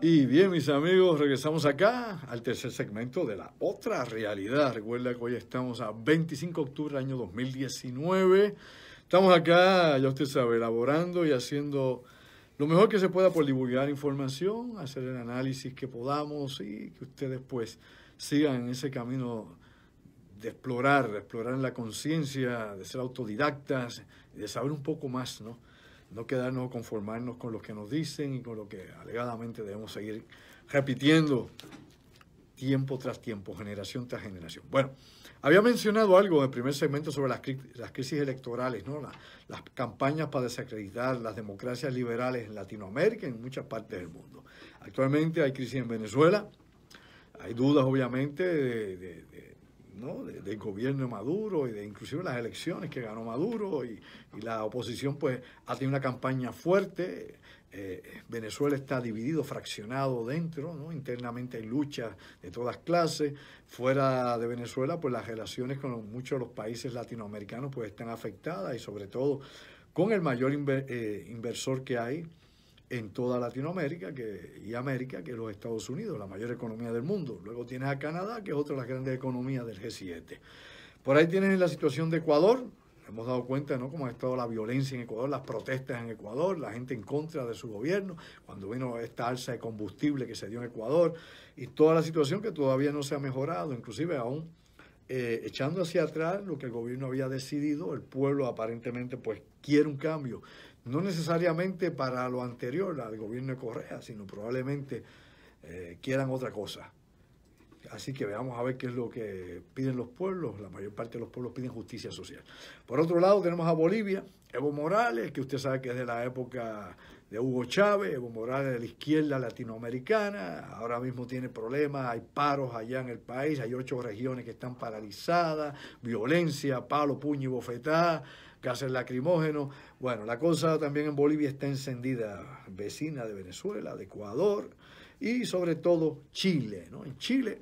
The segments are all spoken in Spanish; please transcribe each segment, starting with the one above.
Y bien, mis amigos, regresamos acá al tercer segmento de la otra realidad. Recuerda que hoy estamos a 25 de octubre del año 2019. Estamos acá, ya usted sabe, elaborando y haciendo lo mejor que se pueda por divulgar información, hacer el análisis que podamos y que ustedes pues sigan en ese camino de explorar la conciencia, de ser autodidactas y de saber un poco más, ¿no? No quedarnos o conformarnos con lo que nos dicen y con lo que alegadamente debemos seguir repitiendo tiempo tras tiempo, generación tras generación. Bueno, había mencionado algo en el primer segmento sobre las crisis electorales, ¿no? Las campañas para desacreditar las democracias liberales en Latinoamérica y en muchas partes del mundo. Actualmente hay crisis en Venezuela, hay dudas obviamente del gobierno de Maduro y de inclusive las elecciones que ganó Maduro y la oposición pues ha tenido una campaña fuerte. Venezuela está dividido, fraccionado dentro, ¿no? Internamente hay luchas de todas clases. Fuera de Venezuela pues las relaciones con muchos de los países latinoamericanos pues están afectadas y sobre todo con el mayor inversor que hay en toda Latinoamérica y América, que es los Estados Unidos, la mayor economía del mundo. Luego tienes a Canadá, que es otra de las grandes economías del G7. Por ahí tienes la situación de Ecuador. Hemos dado cuenta, ¿no?, cómo ha estado la violencia en Ecuador, las protestas en Ecuador, la gente en contra de su gobierno, cuando vino esta alza de combustible que se dio en Ecuador, y toda la situación que todavía no se ha mejorado, inclusive aún echando hacia atrás lo que el gobierno había decidido. El pueblo aparentemente pues quiere un cambio, no necesariamente para lo anterior al gobierno de Correa, sino probablemente quieran otra cosa. Así que veamos a ver qué es lo que piden los pueblos. La mayor parte de los pueblos piden justicia social. Por otro lado tenemos a Bolivia, Evo Morales, que usted sabe que es de la época de Hugo Chávez. Evo Morales de la izquierda latinoamericana, ahora mismo tiene problemas, hay paros allá en el país, hay 8 regiones que están paralizadas, violencia, palo, puño y bofetada, gases lacrimógenos. Bueno, la cosa también en Bolivia está encendida, vecina de Venezuela, de Ecuador y sobre todo Chile, ¿no? En Chile,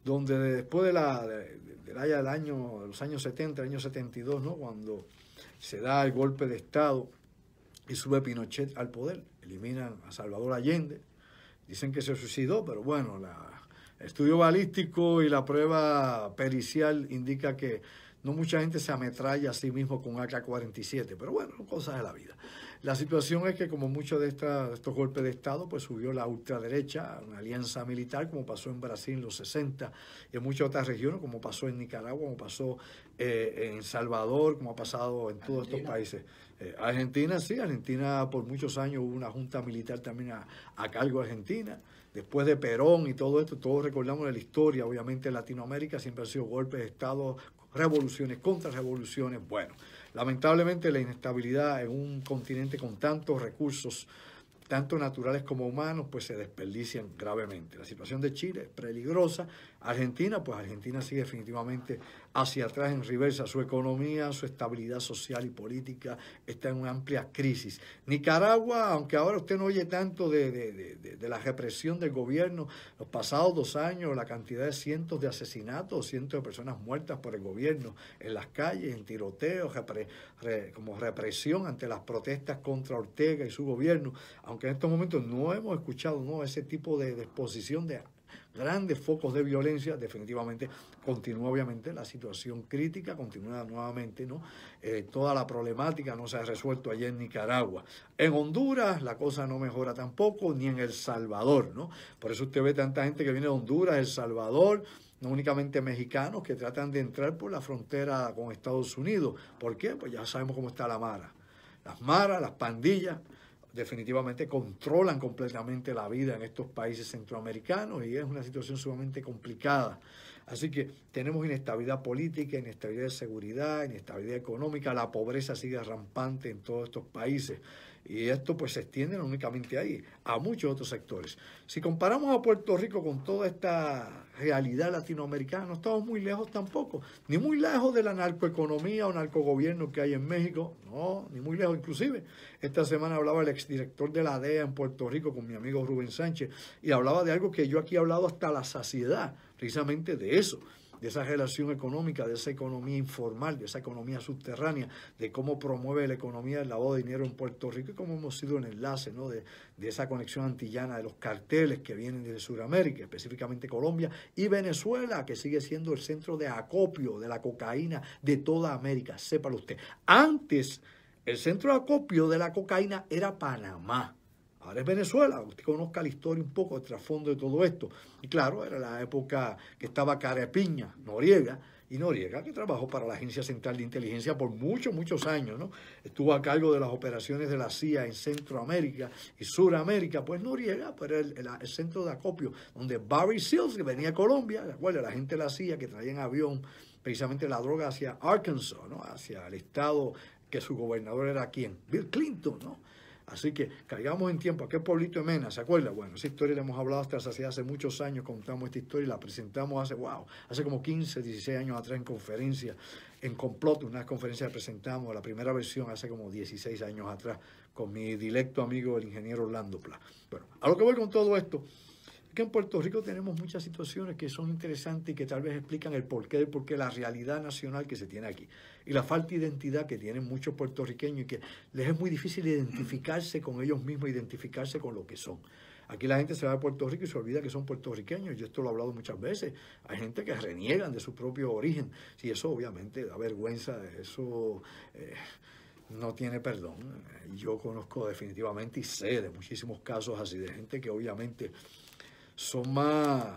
donde después de los años 70, año 72, ¿no?, cuando se da el golpe de Estado y sube Pinochet al poder, eliminan a Salvador Allende, dicen que se suicidó, pero bueno, el estudio balístico y la prueba pericial indica que no mucha gente se ametralla a sí mismo con AK-47, pero bueno, cosas de la vida. La situación es que como muchos de estos golpes de Estado, pues subió la ultraderecha, una alianza militar, como pasó en Brasil en los 60 y en muchas otras regiones, como pasó en Nicaragua, como pasó en Salvador, como ha pasado en todos estos países. Argentina, sí, Argentina por muchos años hubo una junta militar también a cargo de Argentina. Después de Perón y todo esto, todos recordamos de la historia, obviamente en Latinoamérica siempre han sido golpes de Estado, revoluciones, contrarrevoluciones. Bueno, lamentablemente la inestabilidad en un continente con tantos recursos, tanto naturales como humanos, pues se desperdician gravemente. La situación de Chile es peligrosa. Argentina, pues Argentina sigue definitivamente hacia atrás en reversa. Su economía, su estabilidad social y política está en una amplia crisis. Nicaragua, aunque ahora usted no oye tanto de la represión del gobierno, los pasados 2 años, la cantidad de cientos de asesinatos, cientos de personas muertas por el gobierno en las calles, en tiroteos, como represión ante las protestas contra Ortega y su gobierno, aunque en estos momentos no hemos escuchado, ¿no?, ese tipo de exposición de grandes focos de violencia. Definitivamente continúa obviamente la situación crítica, continúa nuevamente, ¿no? Toda la problemática no se ha resuelto allá en Nicaragua. En Honduras la cosa no mejora tampoco, ni en El Salvador, ¿no? Por eso usted ve tanta gente que viene de Honduras, El Salvador, no únicamente mexicanos que tratan de entrar por la frontera con Estados Unidos. ¿Por qué? Pues ya sabemos cómo está la Mara. Las maras, las pandillas, definitivamente controlan completamente la vida en estos países centroamericanos y es una situación sumamente complicada. Así que tenemos inestabilidad política, inestabilidad de seguridad, inestabilidad económica, la pobreza sigue rampante en todos estos países. Y esto pues se extiende no únicamente ahí, a muchos otros sectores. Si comparamos a Puerto Rico con toda esta realidad latinoamericana, no estamos muy lejos tampoco, ni muy lejos de la narcoeconomía o narcogobierno que hay en México, no, ni muy lejos. Inclusive, esta semana hablaba el exdirector de la DEA en Puerto Rico con mi amigo Rubén Sánchez y hablaba de algo que yo aquí he hablado hasta la saciedad, precisamente de eso, de esa relación económica, de esa economía informal, de esa economía subterránea, de cómo promueve la economía del lavado de dinero en Puerto Rico y cómo hemos sido el enlace, ¿no?, de esa conexión antillana de los carteles que vienen desde Sudamérica, específicamente Colombia y Venezuela, que sigue siendo el centro de acopio de la cocaína de toda América, sépalo usted. Antes, el centro de acopio de la cocaína era Panamá. Ahora es Venezuela. Usted conozca la historia un poco, el trasfondo de todo esto. Y claro, era la época que estaba Carepiña, Noriega, y Noriega, que trabajó para la Agencia Central de Inteligencia por muchos años, ¿no? Estuvo a cargo de las operaciones de la CIA en Centroamérica y Suramérica. Pues Noriega pues era el centro de acopio, donde Barry Seals, que venía a Colombia, ¿de acuerdo?, la gente de la CIA que traía en avión precisamente la droga hacia Arkansas, ¿no?, hacia el estado que su gobernador era ¿quién? Bill Clinton, ¿no? Así que caigamos en tiempo. Aquel pueblito de Mena, ¿se acuerda? Bueno, esa historia la hemos hablado hasta hace muchos años, contamos esta historia y la presentamos hace como 15, 16 años atrás en conferencia, en Complot, una conferencia que presentamos, la primera versión hace como 16 años atrás, con mi directo amigo el ingeniero Orlando Pla. Bueno, a lo que voy con todo esto, es que en Puerto Rico tenemos muchas situaciones que son interesantes y que tal vez explican el porqué la realidad nacional que se tiene aquí. Y la falta de identidad que tienen muchos puertorriqueños y que les es muy difícil identificarse con ellos mismos, identificarse con lo que son. Aquí la gente se va de Puerto Rico y se olvida que son puertorriqueños. Yo esto lo he hablado muchas veces. Hay gente que reniegan de su propio origen. Y eso obviamente da vergüenza, eso no tiene perdón. Yo conozco definitivamente y sé de muchísimos casos así, de gente que obviamente son más,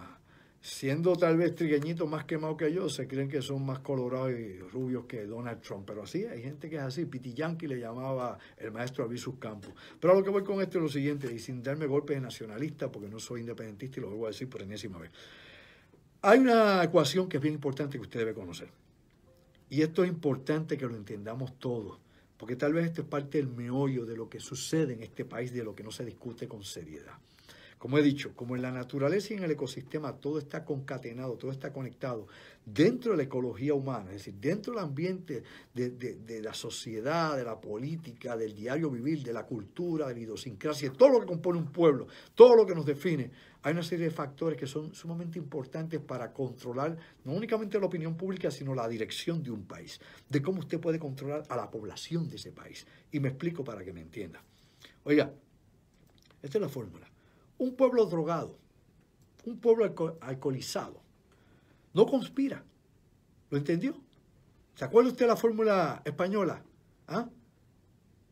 siendo tal vez trigueñitos más quemados que yo, se creen que son más colorados y rubios que Donald Trump. Pero así, hay gente que es así. Piti Yankee le llamaba el maestro Albizu Campos. Pero a lo que voy con esto es lo siguiente, y sin darme golpes de nacionalista, porque no soy independentista y lo voy a decir por enésima vez. Hay una ecuación que es bien importante que usted debe conocer. Y esto es importante que lo entendamos todos, porque tal vez esto es parte del meollo de lo que sucede en este país, de lo que no se discute con seriedad. Como he dicho, como en la naturaleza y en el ecosistema todo está concatenado, todo está conectado, dentro de la ecología humana, es decir, dentro del ambiente de la sociedad, de la política, del diario vivir, de la cultura, de la idiosincrasia, todo lo que compone un pueblo, todo lo que nos define, hay una serie de factores que son sumamente importantes para controlar no únicamente la opinión pública, sino la dirección de un país, de cómo usted puede controlar a la población de ese país. Y me explico para que me entienda. Oiga, esta es la fórmula. Un pueblo drogado, un pueblo alcoholizado, no conspira. ¿Lo entendió? ¿Se acuerda usted de la fórmula española? ¿Ah?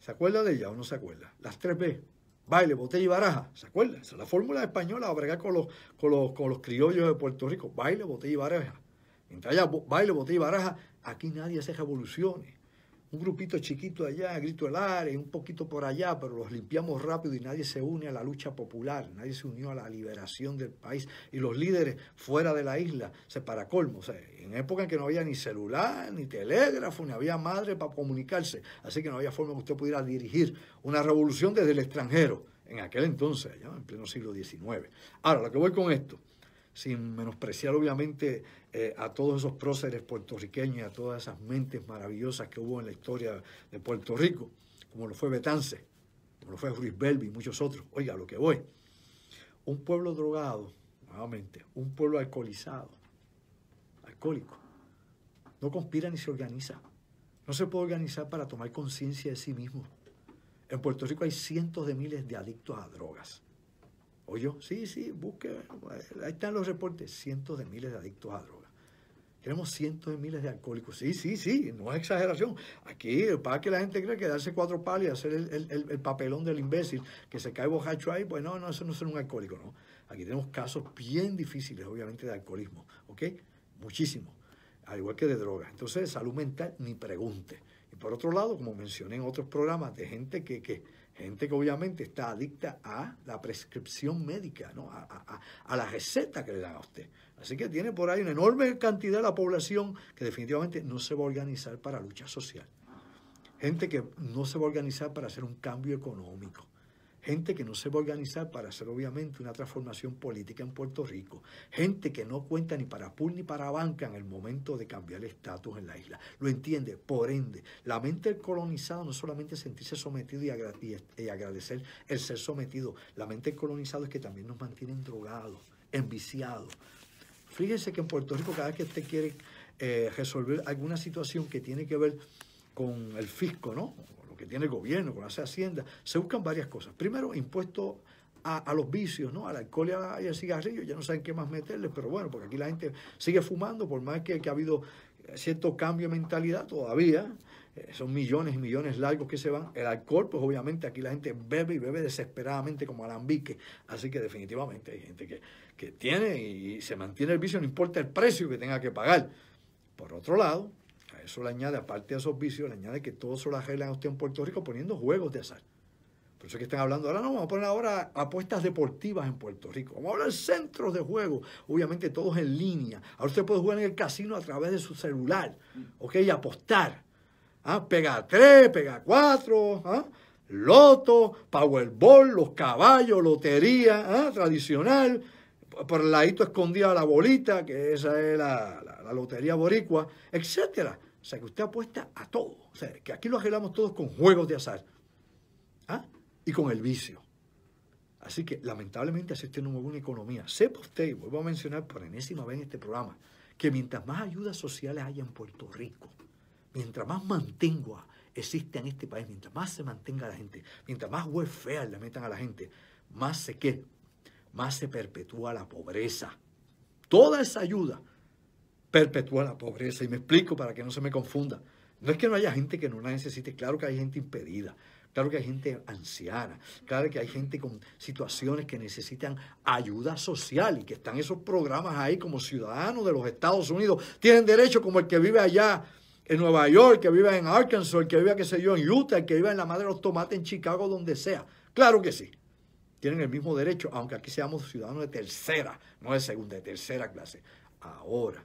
¿Se acuerda de ella o no se acuerda? Las 3B. Baile, botella y baraja. ¿Se acuerda? Esa es la fórmula española a bregar con los criollos de Puerto Rico. Baile, botella y baraja. Mientras haya baile, botella y baraja, aquí nadie hace revoluciones. Un grupito chiquito allá, grito del área, un poquito por allá, pero los limpiamos rápido y nadie se une a la lucha popular, nadie se unió a la liberación del país. Y los líderes fuera de la isla, para colmo, o sea, en época en que no había ni celular, ni telégrafo, ni había madre para comunicarse, así que no había forma que usted pudiera dirigir una revolución desde el extranjero, en aquel entonces, ya en pleno siglo XIX. Ahora, lo que voy con esto, sin menospreciar obviamente a todos esos próceres puertorriqueños y a todas esas mentes maravillosas que hubo en la historia de Puerto Rico, como lo fue Betance, como lo fue Ruiz Belvi y muchos otros. Oiga, lo que voy, un pueblo drogado, nuevamente, un pueblo alcoholizado, alcohólico, no conspira ni se organiza. No se puede organizar para tomar conciencia de sí mismo. En Puerto Rico hay cientos de miles de adictos a drogas. ¿Oye? Sí, busque, ahí están los reportes, cientos de miles de adictos a drogas. Tenemos cientos de miles de alcohólicos. Sí, no es exageración. Aquí, para que la gente cree que darse 4 palos y hacer el papelón del imbécil, que se cae borracho ahí, pues no, eso no es un alcohólico, no. Aquí tenemos casos bien difíciles, obviamente, de alcoholismo, ¿ok? Muchísimos, al igual que de drogas. Entonces, salud mental, ni pregunte. Y por otro lado, como mencioné en otros programas, de gente que obviamente está adicta a la prescripción médica, ¿no? a la receta que le dan a usted. Así que tiene por ahí una enorme cantidad de la población que definitivamente no se va a organizar para lucha social. Gente que no se va a organizar para hacer un cambio económico. Gente que no se va a organizar para hacer obviamente una transformación política en Puerto Rico. Gente que no cuenta ni para pool ni para banca en el momento de cambiar el estatus en la isla. Lo entiende. Por ende, la mente del colonizado no es solamente sentirse sometido y agradecer el ser sometido. La mente del colonizado es que también nos mantienen drogados, enviciados, Fíjese que en Puerto Rico cada vez que usted quiere resolver alguna situación que tiene que ver con el fisco, ¿no? Con lo que tiene el gobierno, con la hacienda, se buscan varias cosas. Primero, impuestos a los vicios, ¿no? Al alcohol y al cigarrillo, ya no saben qué más meterles, pero bueno, porque aquí la gente sigue fumando, por más que ha habido cierto cambio de mentalidad todavía, son millones y millones largos que se van. El alcohol, pues obviamente aquí la gente bebe y bebe desesperadamente como alambique, así que definitivamente hay gente que tiene y se mantiene el vicio, no importa el precio que tenga que pagar. Por otro lado, a eso le añade, aparte de esos vicios, le añade que todo eso lo arreglan a usted en Puerto Rico poniendo juegos de azar. Por eso es que están hablando, ahora no, vamos a poner ahora apuestas deportivas en Puerto Rico. Vamos a hablar de centros de juego, obviamente todos en línea. Ahora usted puede jugar en el casino a través de su celular, ¿ok? Y apostar. Pega 3, pega 4, loto, powerball, los caballos, lotería, tradicional. Por el ladito escondida la bolita, que esa es la lotería boricua, etcétera. O sea, que usted apuesta a todo. O sea, que aquí lo arreglamos todos con juegos de azar. Y con el vicio. Así que, lamentablemente, así usted no mueve una economía. Sepa usted, y vuelvo a mencionar por enésima vez en este programa, que mientras más ayudas sociales haya en Puerto Rico, mientras más mantenga existe en este país, mientras más se mantenga la gente, mientras más welfare le metan a la gente, más se perpetúa la pobreza. Toda esa ayuda perpetúa la pobreza. Y me explico para que no se me confunda. No es que no haya gente que no la necesite, claro que hay gente impedida. Claro que hay gente anciana, claro que hay gente con situaciones que necesitan ayuda social y que están esos programas ahí como ciudadanos de los Estados Unidos. Tienen derecho como el que vive allá en Nueva York, el que vive en Arkansas, el que vive, qué sé yo, en Utah, el que vive en la Madre de los Tomates en Chicago, donde sea. Claro que sí. Tienen el mismo derecho, aunque aquí seamos ciudadanos de tercera, no de segunda, de tercera clase. Ahora,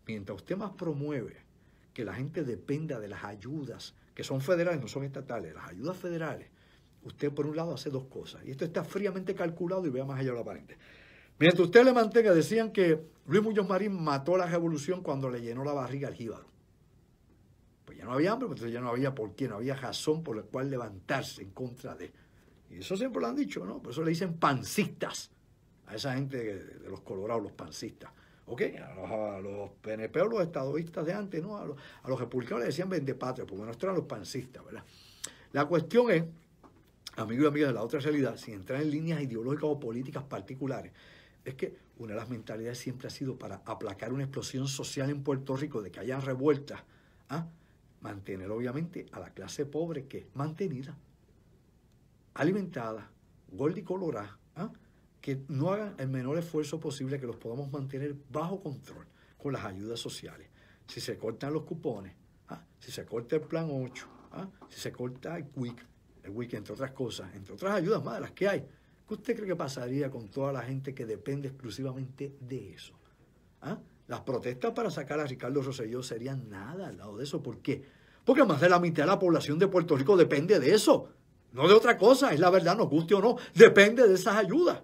mientras usted más promueve que la gente dependa de las ayudas que son federales, no son estatales, las ayudas federales, usted por un lado hace dos cosas, y esto está fríamente calculado y vea más allá de lo aparente. Mientras usted le mantenga, decían que Luis Muñoz Marín mató la revolución cuando le llenó la barriga al jíbaro. Pues ya no había hambre, entonces ya no había por qué, no había razón por la cual levantarse en contra de. Y eso siempre lo han dicho, ¿no? Por eso le dicen pancistas a esa gente de los colorados, los pancistas. ¿Ok? A los PNP o los estadoístas de antes, ¿no? A los republicanos les decían vendepatria, porque no eran los pancistas, ¿verdad? La cuestión es, amigos y amigas de la otra realidad, sin entrar en líneas ideológicas o políticas particulares, es que una de las mentalidades siempre ha sido para aplacar una explosión social en Puerto Rico, de que hayan revueltas, mantener obviamente a la clase pobre que es mantenida, alimentada, gorda y colorada, que no hagan el menor esfuerzo posible, que los podamos mantener bajo control con las ayudas sociales. Si se cortan los cupones, si se corta el plan 8, si se corta el WIC, entre otras cosas, entre otras ayudas más de las que hay, ¿qué usted cree que pasaría con toda la gente que depende exclusivamente de eso? Las protestas para sacar a Ricardo Rosselló serían nada al lado de eso. ¿Por qué? Porque más de la mitad de la población de Puerto Rico depende de eso. No de otra cosa, es la verdad, nos guste o no, depende de esas ayudas.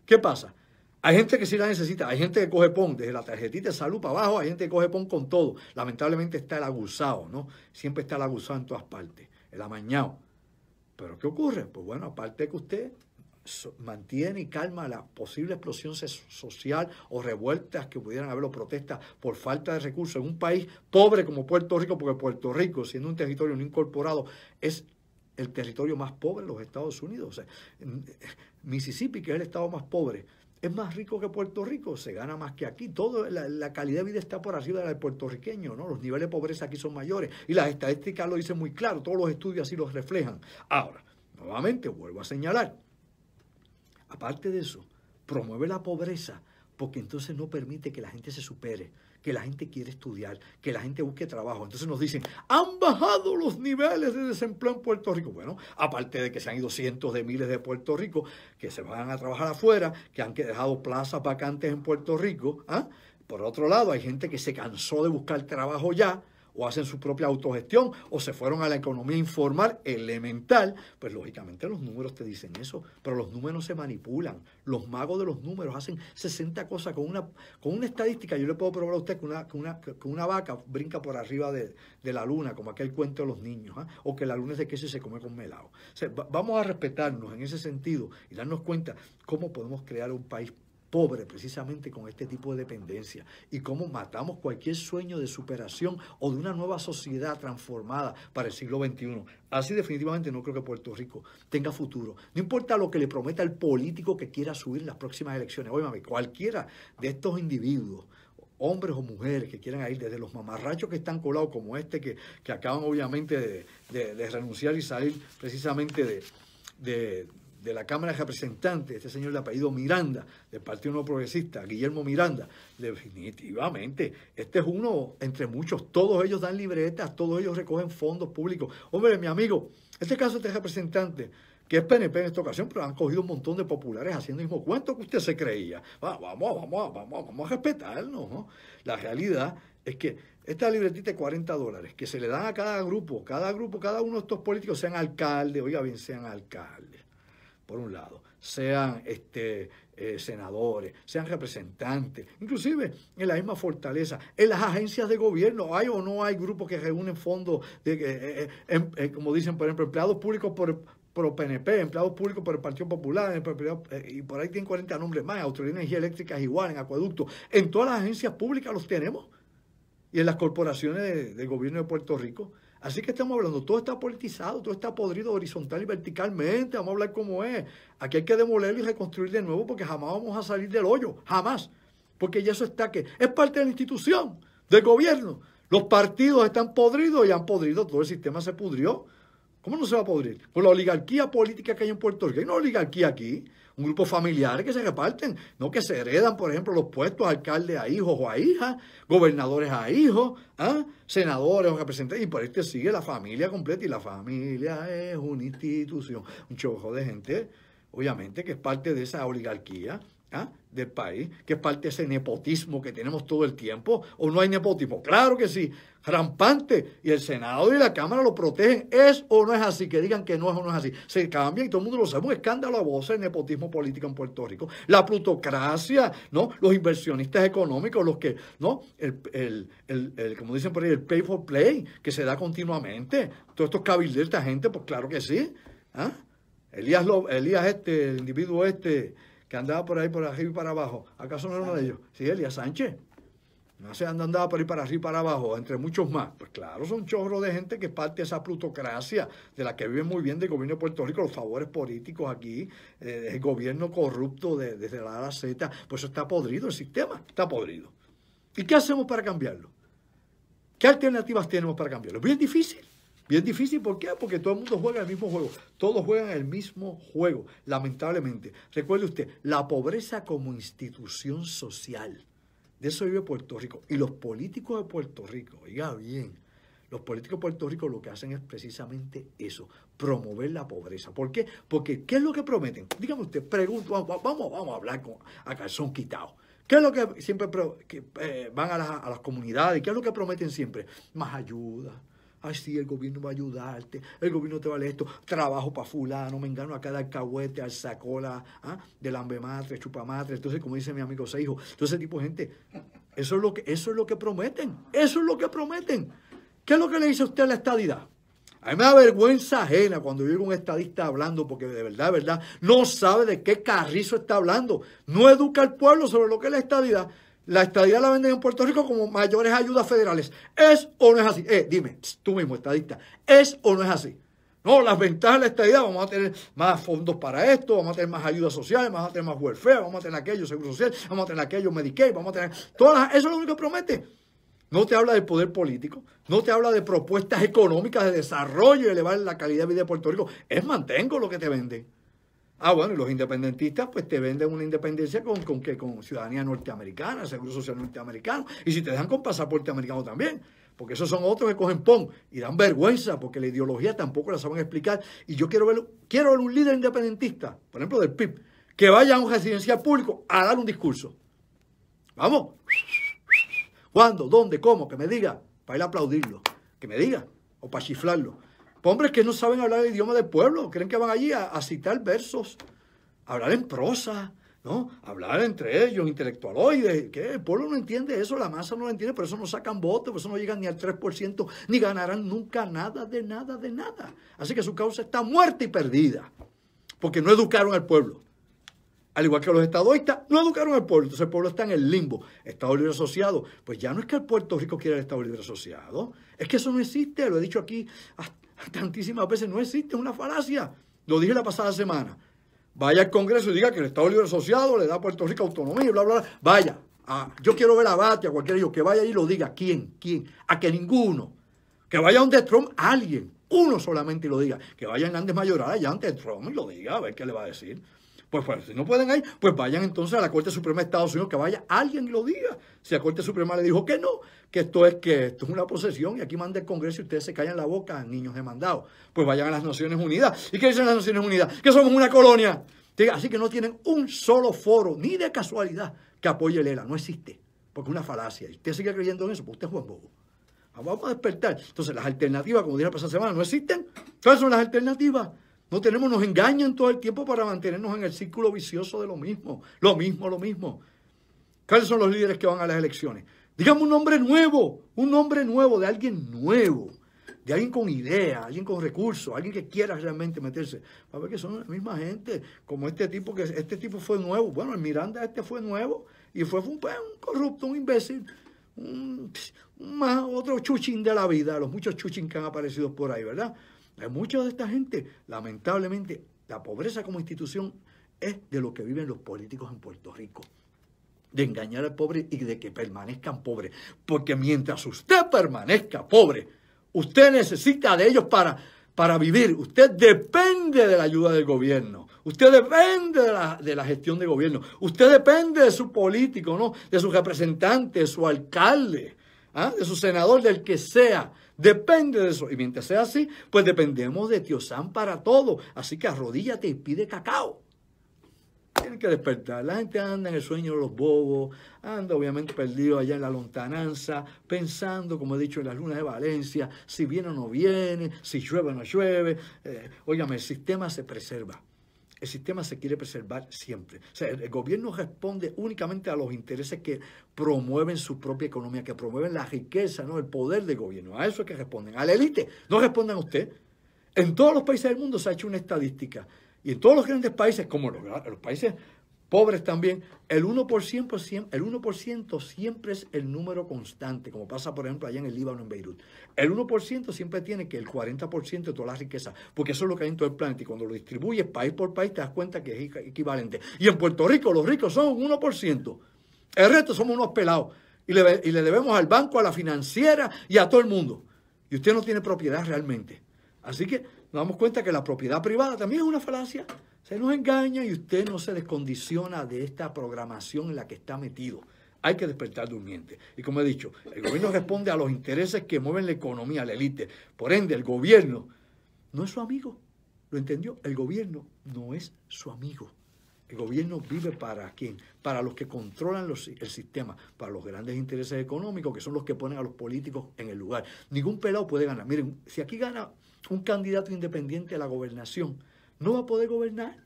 ¿Qué pasa? Hay gente que sí la necesita, hay gente que coge PON desde la tarjetita de salud para abajo, hay gente que coge PON con todo. Lamentablemente está el abusado, ¿no? Siempre está el abusado en todas partes, el amañado. ¿Pero qué ocurre? Pues bueno, aparte de que usted mantiene y calma la posible explosión social o revueltas que pudieran haber o protestas por falta de recursos en un país pobre como Puerto Rico, porque Puerto Rico, siendo un territorio no incorporado, es el territorio más pobre de los Estados Unidos. O sea, Mississippi, que es el estado más pobre, es más rico que Puerto Rico, se gana más que aquí. La calidad de vida está por arriba del puertorriqueño, ¿no? Los niveles de pobreza aquí son mayores y las estadísticas lo dicen muy claro, todos los estudios así los reflejan. Ahora, nuevamente vuelvo a señalar, aparte de eso, promueve la pobreza porque entonces no permite que la gente se supere, que la gente quiere estudiar, que la gente busque trabajo. Entonces nos dicen, han bajado los niveles de desempleo en Puerto Rico. Bueno, aparte de que se han ido cientos de miles de Puerto Rico, que se van a trabajar afuera, que han dejado plazas vacantes en Puerto Rico. Por otro lado, hay gente que se cansó de buscar trabajo ya, o hacen su propia autogestión, o se fueron a la economía informal, elemental. Pues lógicamente los números te dicen eso, pero los números se manipulan. Los magos de los números hacen 60 cosas con una estadística. Yo le puedo probar a usted que una vaca brinca por arriba de la luna, como aquel cuento de los niños, o que la luna es de queso y se come con melado. O sea, vamos a respetarnos en ese sentido y darnos cuenta cómo podemos crear un país pobre precisamente con este tipo de dependencia y cómo matamos cualquier sueño de superación o de una nueva sociedad transformada para el siglo XXI. Así definitivamente no creo que Puerto Rico tenga futuro. No importa lo que le prometa el político que quiera subir en las próximas elecciones. Óigame, cualquiera de estos individuos, hombres o mujeres que quieran ir, desde los mamarrachos que están colados como este, que acaban obviamente de renunciar y salir precisamente de la Cámara de Representantes, este señor de apellido Miranda, del Partido Nuevo Progresista, Guillermo Miranda, definitivamente, este es uno entre muchos. Todos ellos dan libretas, todos ellos recogen fondos públicos. Hombre, mi amigo, este caso de este representante, que es PNP en esta ocasión, pero han cogido un montón de populares haciendo el mismo cuento que usted se creía. Vamos a respetarnos, ¿no? La realidad es que esta libretita de $40 que se le dan a cada grupo, cada uno de estos políticos, sean alcaldes, oiga bien, sean alcaldes, por un lado, sean senadores, sean representantes, inclusive en la misma Fortaleza, en las agencias de gobierno, hay o no hay grupos que reúnen fondos, como dicen, por ejemplo, empleados públicos por PNP, empleados públicos por el Partido Popular, y por ahí tienen 40 nombres más, Autoridad de Energía Eléctrica igual, en acueductos, en todas las agencias públicas los tenemos, y en las corporaciones del gobierno de Puerto Rico. Así que estamos hablando, todo está politizado, todo está podrido horizontal y verticalmente, vamos a hablar como es. Aquí hay que demolerlo y reconstruir de nuevo porque jamás vamos a salir del hoyo, jamás. Porque ya eso está que es parte de la institución, del gobierno. Los partidos están podridos y han podrido, todo el sistema se pudrió. ¿Cómo no se va a podrir? Con la oligarquía política que hay en Puerto Rico. Hay una oligarquía aquí, un grupo familiar que se reparten, no que se heredan, por ejemplo, los puestos, alcaldes a hijos o a hijas, gobernadores a hijos, senadores o representantes, y por ahí te sigue la familia completa, y la familia es una institución, un chorro de gente, obviamente, que es parte de esa oligarquía del país, que es parte de ese nepotismo que tenemos todo el tiempo. ¿O no hay nepotismo? Claro que sí, rampante, y el Senado y la Cámara lo protegen. ¿Es o no es así? Que digan que no es o no es así. Se cambia y todo el mundo lo sabe. Un escándalo a voces el nepotismo político en Puerto Rico. La plutocracia, ¿no? Los inversionistas económicos, los que, ¿no? Como dicen por ahí, el pay for play, que se da continuamente. Todos estos cabilderos, esta gente, pues claro que sí. Elías, el individuo que andaba por ahí, por arriba y para abajo. ¿Acaso no era uno de ellos? Sí, Elías Sánchez. No sé, andaba por ahí para arriba y para abajo, entre muchos más. Pues claro, son un chorro de gente que es parte de esa plutocracia, de la que viven muy bien del gobierno de Puerto Rico, los favores políticos aquí, el gobierno corrupto desde la A a la Z. Pues eso está podrido, el sistema está podrido. ¿Y qué hacemos para cambiarlo? ¿Qué alternativas tenemos para cambiarlo? Bien difícil. Bien difícil, ¿por qué? Porque todo el mundo juega el mismo juego. Todos juegan el mismo juego, lamentablemente. Recuerde usted, la pobreza como institución social. De eso vive Puerto Rico. Y los políticos de Puerto Rico, oiga bien, los políticos de Puerto Rico lo que hacen es precisamente eso, promover la pobreza. ¿Por qué? Porque, ¿qué es lo que prometen? Dígame usted, vamos a hablar a calzón quitado. ¿Qué es lo que siempre van a las comunidades? ¿Qué es lo que prometen siempre? Más ayuda. Ay, sí, el gobierno va a ayudarte, el gobierno te vale esto, trabajo para fulano, me engano a cada alcahuete, al sacola, del ambematre, chupamatre. Entonces, como dice mi amigo Seijo, todo ese tipo de gente, eso es lo que prometen, eso es lo que prometen. ¿Qué es lo que le dice a usted a la estadidad? A mí me da vergüenza ajena cuando yo oigo un estadista hablando, porque de verdad, no sabe de qué carrizo está hablando, no educa al pueblo sobre lo que es la estadidad. La estadidad la venden en Puerto Rico como mayores ayudas federales. ¿Es o no es así? Dime, tú mismo, estadista, ¿es o no es así? No, las ventajas de la estadidad, vamos a tener más fondos para esto, vamos a tener más ayudas sociales, vamos a tener más welfare, vamos a tener aquello, seguro social, vamos a tener aquello, Medicaid, vamos a tener eso es lo único que promete. No te habla del poder político, no te habla de propuestas económicas de desarrollo y elevar la calidad de vida de Puerto Rico. Es mantengo lo que te venden. Bueno, y los independentistas pues te venden una independencia con ciudadanía norteamericana, seguro social norteamericano, y si te dejan con pasaporte americano también, porque esos son otros que cogen pon y dan vergüenza, porque la ideología tampoco la saben explicar. Y yo quiero ver un líder independentista, por ejemplo del PIB, que vaya a un residencial público a dar un discurso. Vamos. ¿Cuándo? ¿Dónde? ¿Cómo? Que me diga, para ir a aplaudirlo, que me diga, o para chiflarlo. Hombres que no saben hablar el idioma del pueblo, creen que van allí a citar versos, a hablar en prosa, ¿no? Hablar entre ellos, intelectualoides, que el pueblo no entiende eso, la masa no lo entiende, por eso no sacan votos, por eso no llegan ni al 3%, ni ganarán nunca nada de nada. Así que su causa está muerta y perdida, porque no educaron al pueblo. Al igual que los estadoístas, no educaron al pueblo. Entonces el pueblo está en el limbo. Estado Libre Asociado. Pues ya no es que el Puerto Rico quiera el Estado Libre Asociado. Es que eso no existe. Lo he dicho aquí tantísimas veces. No existe. Es una falacia. Lo dije la pasada semana. Vaya al Congreso y diga que el Estado Libre Asociado le da a Puerto Rico autonomía y bla, bla, bla. Vaya. Yo quiero ver a Batia, a cualquiera de ellos, que vaya y lo diga. ¿Quién? A que ninguno. Que vaya donde Trump, alguien. Uno solamente y lo diga. Que vaya Hernández Mayoral allá ante Trump y lo diga, a ver qué le va a decir. Pues si no pueden ir, pues vayan entonces a la Corte Suprema de Estados Unidos, que vaya alguien y lo diga. Si la Corte Suprema le dijo que no, que esto es una posesión y aquí manda el Congreso y ustedes se callan la boca, niños demandados. Pues vayan a las Naciones Unidas. ¿Y qué dicen las Naciones Unidas? Que somos una colonia. Así que no tienen un solo foro, ni de casualidad, que apoye el ELA. No existe, porque es una falacia. Y usted sigue creyendo en eso, porque usted es Juan Bobo. Vamos a despertar. Entonces, las alternativas, como dije la pasada semana, no existen. ¿Cuáles son las alternativas? No tenemos, nos engañan todo el tiempo para mantenernos en el círculo vicioso de lo mismo. Lo mismo. ¿Cuáles son los líderes que van a las elecciones? Dígame un nombre nuevo, de alguien nuevo, de alguien con idea, alguien con recursos, alguien que quiera realmente meterse. A ver que son la misma gente, como este tipo fue nuevo. Bueno, el Miranda fue nuevo y fue un corrupto, un imbécil, otro chuchín de la vida, los muchos chuchín que han aparecido por ahí, ¿verdad? Hay mucha de esta gente, lamentablemente, la pobreza como institución es de lo que viven los políticos en Puerto Rico. De engañar al pobre y de que permanezcan pobres. Porque mientras usted permanezca pobre, usted necesita de ellos para vivir. Usted depende de la ayuda del gobierno. Usted depende de la gestión de gobierno. Usted depende de su político, ¿no? De su representante, de su alcalde, de su senador, del que sea. Depende de eso. Y mientras sea así, pues dependemos de Tío Sam para todo. Así que arrodíllate y pide cacao. Tienen que despertar. La gente anda en el sueño de los bobos, anda obviamente perdido allá en la lontananza, pensando, como he dicho, en las lunas de Valencia, si viene o no viene, si llueve o no llueve. Óigame, el sistema se preserva. El sistema se quiere preservar siempre. O sea, el gobierno responde únicamente a los intereses que promueven su propia economía, que promueven la riqueza, ¿no? El poder del gobierno. A eso es que responden. A la élite no responden a usted. En todos los países del mundo se ha hecho una estadística. Y en todos los grandes países, como los países pobres también, el 1% siempre es el número constante, como pasa, por ejemplo, allá en el Líbano, en Beirut. El 1% siempre tiene que el 40% de toda la riqueza, porque eso es lo que hay en todo el planeta. Y cuando lo distribuyes país por país, te das cuenta que es equivalente. Y en Puerto Rico, los ricos son un 1%. El resto somos unos pelados. Y le debemos al banco, a la financiera y a todo el mundo. Y usted no tiene propiedad realmente. Así que nos damos cuenta que la propiedad privada también es una falacia. Se nos engaña y usted no se descondiciona de esta programación en la que está metido. Hay que despertar durmiente. Y como he dicho, el gobierno responde a los intereses que mueven la economía, la élite. Por ende, el gobierno no es su amigo. ¿Lo entendió? El gobierno no es su amigo. El gobierno vive ¿para quién? Para los que controlan el sistema, para los grandes intereses económicos, que son los que ponen a los políticos en el lugar. Ningún pelado puede ganar. Miren, si aquí gana un candidato independiente a la gobernación, no va a poder gobernar.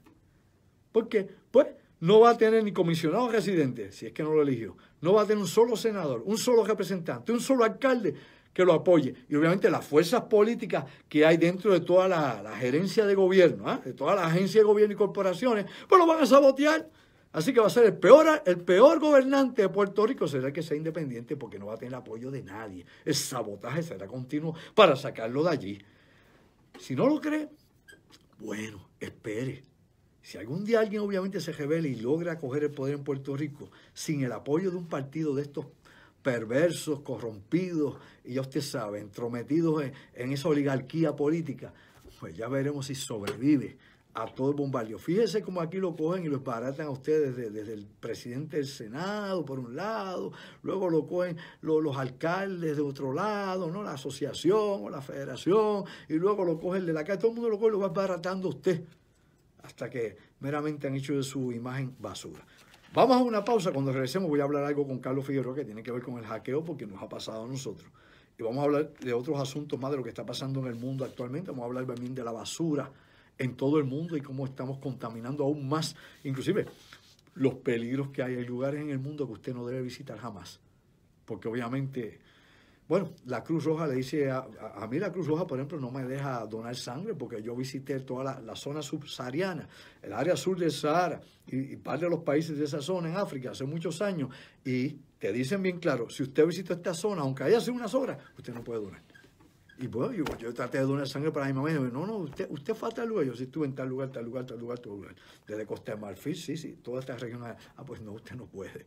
¿Por qué? Pues no va a tener ni comisionado residente, si es que no lo eligió. No va a tener un solo senador, un solo representante, un solo alcalde que lo apoye. Y obviamente las fuerzas políticas que hay dentro de toda la gerencia de gobierno, de toda la agencia de gobierno y corporaciones, pues lo van a sabotear. Así que va a ser el peor gobernante de Puerto Rico será el que sea independiente, porque no va a tener apoyo de nadie. El sabotaje será continuo para sacarlo de allí. Si no lo cree, bueno, espere. Si algún día alguien obviamente se revela y logra coger el poder en Puerto Rico sin el apoyo de un partido de estos perversos, corrompidos, y ya usted sabe, entrometidos en esa oligarquía política, pues ya veremos si sobrevive a todo el bombardeo. Fíjese cómo aquí lo cogen y lo desbaratan a ustedes desde el presidente del Senado, por un lado, luego lo cogen los alcaldes de otro lado, ¿no? La asociación o la federación, y luego lo cogen de la calle, todo el mundo lo coge y lo va desbaratando a usted, hasta que meramente han hecho de su imagen basura. Vamos a una pausa. Cuando regresemos voy a hablar algo con Carlos Figueroa que tiene que ver con el hackeo, porque nos ha pasado a nosotros. Y vamos a hablar de otros asuntos más de lo que está pasando en el mundo actualmente. Vamos a hablar también de la basura en todo el mundo y cómo estamos contaminando aún más, inclusive los peligros que hay. Hay lugares en el mundo que usted no debe visitar jamás, porque obviamente, Bueno, la Cruz Roja le dice, a mí la Cruz Roja, por ejemplo, no me deja donar sangre porque yo visité toda la zona subsahariana, el área sur del Sahara y parte de los países de esa zona en África hace muchos años y te dicen bien claro, si usted visitó esta zona, aunque haya sido unas horas, usted no puede donar. Y bueno, yo traté de donar sangre para mi mamá y me dijo, no, usted fue a tal lugar. Yo sí estuve en tal lugar, tal lugar, tal lugar, tal lugar. Desde Costa de Marfil, sí, toda esta región. Pues no, usted no puede.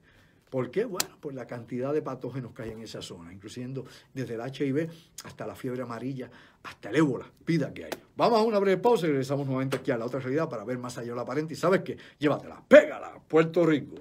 ¿Por qué? Bueno, por la cantidad de patógenos que hay en esa zona, incluyendo desde el HIV hasta la fiebre amarilla, hasta el ébola, vida que hay. Vamos a una breve pausa y regresamos nuevamente aquí a La Otra Realidad para ver más allá de lo aparente. Y ¿sabes qué? Llévatela, pégala, Puerto Rico.